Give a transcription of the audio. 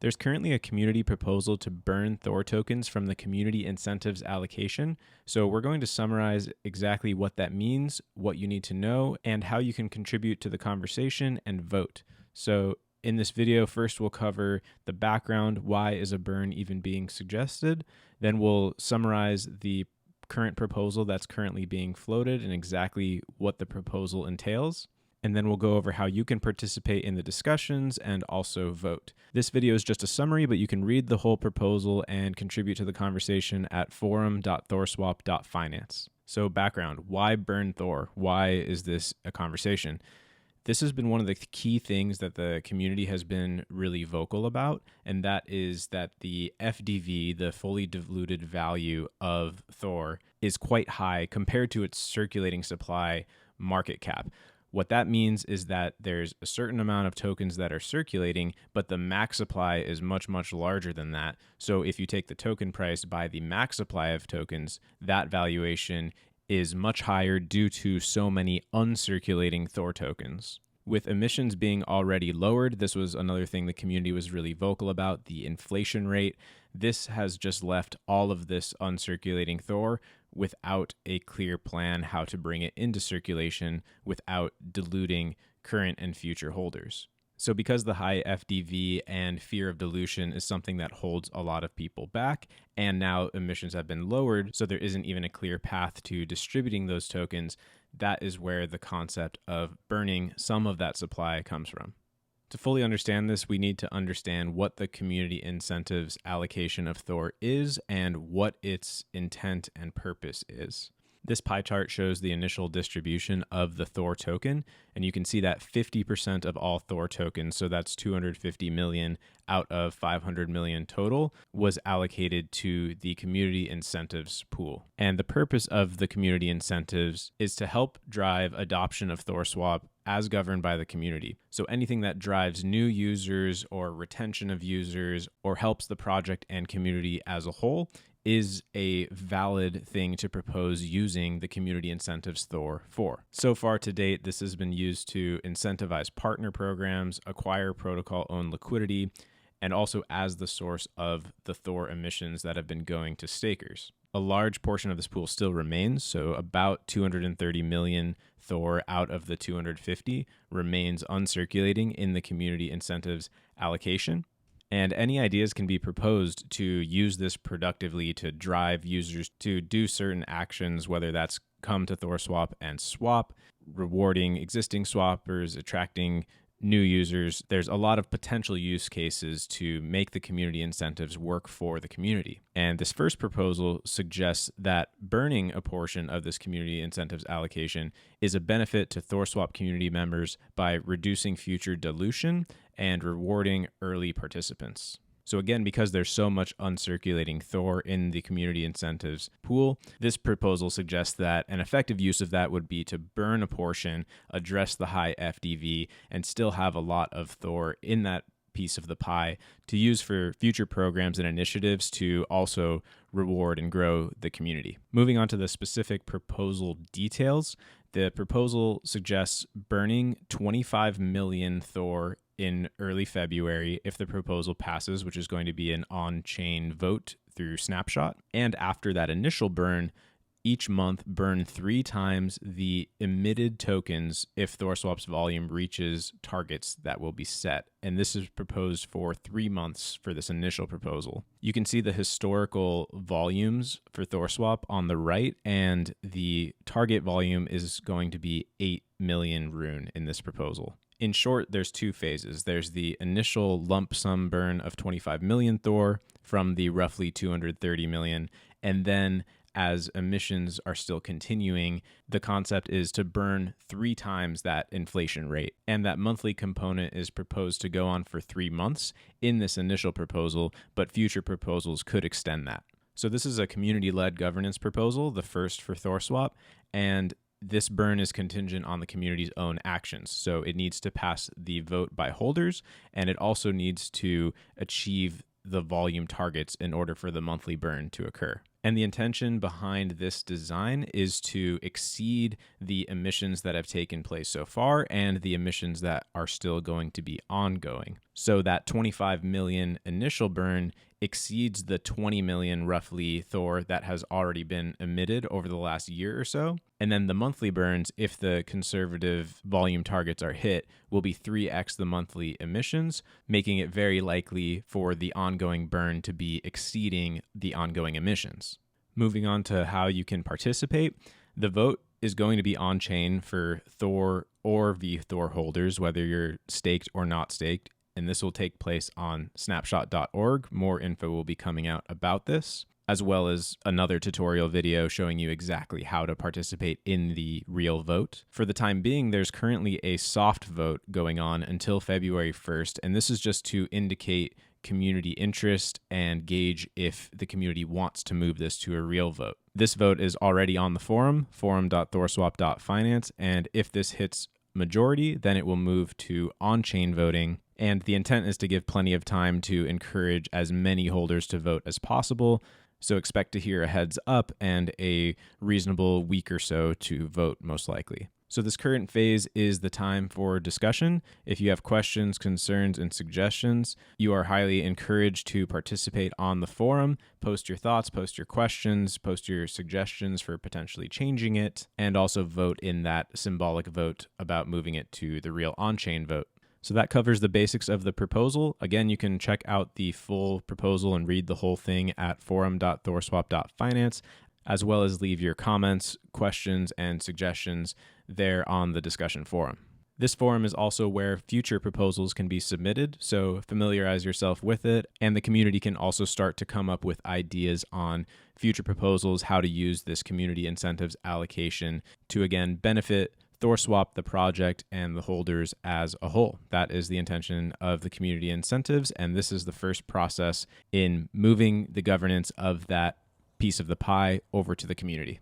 There's currently a community proposal to burn Thor tokens from the community incentives allocation. So we're going to summarize exactly what that means, what you need to know, and how you can contribute to the conversation and vote. So in this video, first we'll cover the background, why is a burn even being suggested? Then we'll summarize the current proposal that's currently being floated and exactly what the proposal entails. And then we'll go over how you can participate in the discussions and also vote. This video is just a summary, but you can read the whole proposal and contribute to the conversation at forum.thorswap.finance. So background, why burn Thor? Why is this a conversation? This has been one of the key things that the community has been really vocal about, and that is that the FDV, the fully diluted value of Thor, is quite high compared to its circulating supply market cap. What that means is that there's a certain amount of tokens that are circulating, but the max supply is much, much larger than that. So if you take the token price by the max supply of tokens, that valuation is much higher due to so many uncirculating Thor tokens. With emissions being already lowered, this was another thing the community was really vocal about, the inflation rate. This has just left all of this uncirculating Thor without a clear plan how to bring it into circulation without diluting current and future holders. So because the high FDV and fear of dilution is something that holds a lot of people back, and now emissions have been lowered, so there isn't even a clear path to distributing those tokens, that is where the concept of burning some of that supply comes from. To fully understand this, we need to understand what the community incentives allocation of Thor is and what its intent and purpose is. This pie chart shows the initial distribution of the Thor token, and you can see that 50% of all Thor tokens, so that's 250 million out of 500 million total, was allocated to the community incentives pool. And the purpose of the community incentives is to help drive adoption of THORSwap as governed by the community. So anything that drives new users or retention of users or helps the project and community as a whole is a valid thing to propose using the community incentives Thor for. So far to date, this has been used to incentivize partner programs, acquire protocol-owned liquidity, and also as the source of the Thor emissions that have been going to stakers. A large portion of this pool still remains, so about 230 million Thor out of the 250 remains uncirculating in the community incentives allocation. And any ideas can be proposed to use this productively to drive users to do certain actions, whether that's come to THORSwap and swap, rewarding existing swappers, attracting new users. There's a lot of potential use cases to make the community incentives work for the community. And this first proposal suggests that burning a portion of this community incentives allocation is a benefit to THORSwap community members by reducing future dilution and rewarding early participants. So again, because there's so much uncirculating Thor in the community incentives pool, this proposal suggests that an effective use of that would be to burn a portion, address the high FDV, and still have a lot of Thor in that piece of the pie to use for future programs and initiatives to also reward and grow the community. Moving on to the specific proposal details, the proposal suggests burning 25 million Thor in early February if the proposal passes, which is going to be an on-chain vote through Snapshot. And after that initial burn, each month burn 3 times the emitted tokens if THORSwap's volume reaches targets that will be set. And this is proposed for 3 months for this initial proposal. You can see the historical volumes for THORSwap on the right, and the target volume is going to be 8 million rune in this proposal. In short, there's 2 phases. There's the initial lump sum burn of 25 million Thor from the roughly 230 million, and then as emissions are still continuing, the concept is to burn 3 times that inflation rate. And that monthly component is proposed to go on for 3 months in this initial proposal, but future proposals could extend that. So this is a community-led governance proposal, the first for THORSwap, and this burn is contingent on the community's own actions. So it needs to pass the vote by holders, and it also needs to achieve the volume targets in order for the monthly burn to occur. And the intention behind this design is to exceed the emissions that have taken place so far and the emissions that are still going to be ongoing. So that 25 million initial burn exceeds the 20 million roughly THOR that has already been emitted over the last year or so. And then the monthly burns, if the conservative volume targets are hit, will be 3x the monthly emissions, making it very likely for the ongoing burn to be exceeding the ongoing emissions. Moving on to how you can participate, the vote is going to be on chain for THOR or VTHOR holders, whether you're staked or not staked. And this will take place on snapshot.org. More info will be coming out about this, as well as another tutorial video showing you exactly how to participate in the real vote. For the time being, there's currently a soft vote going on until February 1st, and this is just to indicate community interest and gauge if the community wants to move this to a real vote. This vote is already on the forum.thorswap.finance, and if this hits majority, then it will move to on-chain voting. And the intent is to give plenty of time to encourage as many holders to vote as possible. So expect to hear a heads up and a reasonable week or so to vote, most likely. So this current phase is the time for discussion. If you have questions, concerns, and suggestions, you are highly encouraged to participate on the forum. Post your thoughts, post your questions, post your suggestions for potentially changing it, and also vote in that symbolic vote about moving it to the real on-chain vote. So that covers the basics of the proposal. Again, you can check out the full proposal and read the whole thing at forum.thorswap.finance, as well as leave your comments, questions, and suggestions there on the discussion forum. This forum is also where future proposals can be submitted, so familiarize yourself with it, and the community can also start to come up with ideas on future proposals, how to use this community incentives allocation to, again, benefit THORSwap, the project, and the holders as a whole. That is the intention of the community incentives, and this is the first process in moving the governance of that piece of the pie over to the community.